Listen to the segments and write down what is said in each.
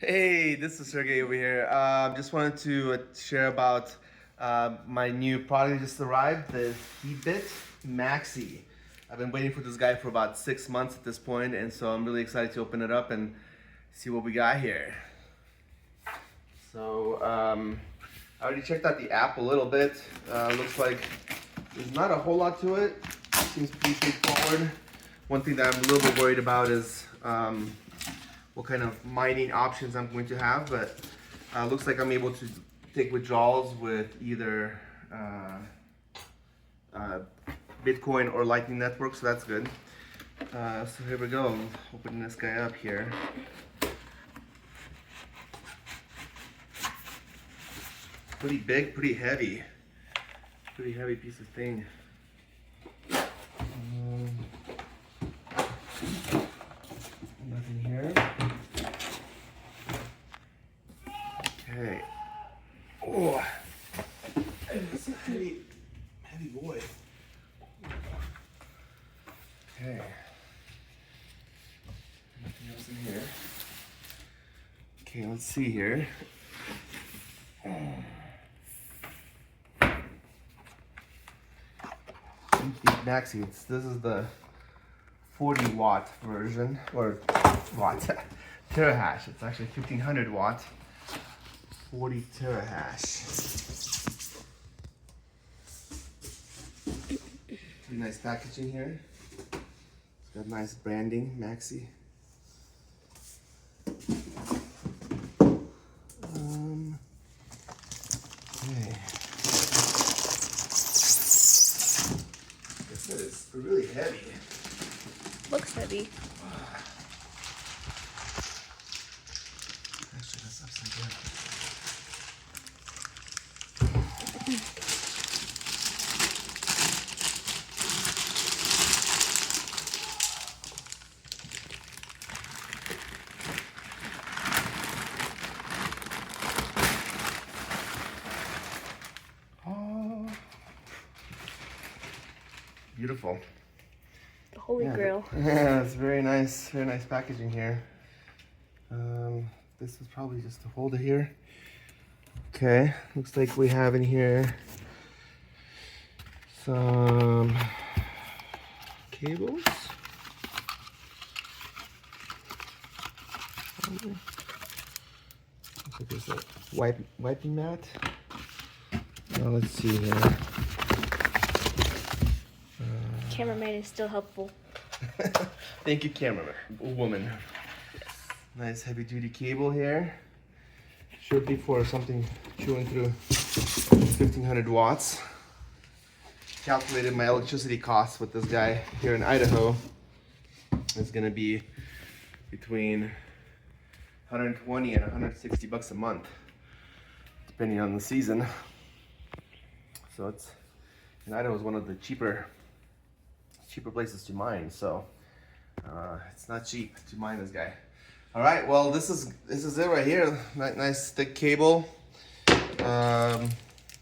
Hey, this is Sergey over here. Just wanted to share about my new product that just arrived, the Heatbit Maxi. I've been waiting for this guy for about 6 months at this point, and so I'm really excited to open it up and see what we got here. So I already checked out the app a little bit. Looks like there's not a whole lot to it. Seems pretty straightforward. One thing that I'm a little bit worried about is what kind of mining options I'm going to have, but looks like I'm able to take withdrawals with either Bitcoin or Lightning Network, so that's good. So here we go, opening this guy up here. Pretty big, pretty heavy piece of thing. Nothing here. Okay. Oh, it's a heavy boy. Okay. Nothing else in here. Okay, let's see here. Maxi, this is the 40 watt version, or watt, terahash. It's actually 1500 watt, 40 terahash. Pretty nice packaging here. It's got nice branding, Maxi. Okay. It's really heavy. Looks heavy. Actually, that's upside down. Oh, beautiful. The Holy Grail. Yeah, it's very nice packaging here. This is probably just to hold it here. Okay, looks like we have in here some cables. Looks like there's a wiping mat. Now let's see here. Cameraman is still helpful. Thank you, cameraman woman. Nice heavy duty cable here. Should be for something chewing through 1500 watts. Calculated my electricity costs with this guy here in Idaho. It's gonna be between 120 and 160 bucks a month, depending on the season. So it's, and Idaho is one of the cheaper places to mine, so it's not cheap to mine this guy. All right, well, this is it right here. Nice thick cable.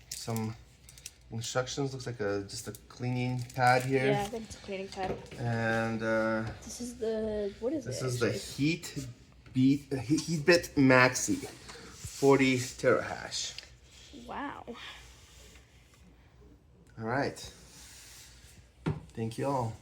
Some instructions. Looks like just a cleaning pad here. Yeah, I think it's a cleaning pad. And this is the, what is this it? This is the Heatbit Maxi, 40 terahash. Wow. All right. Thank you all.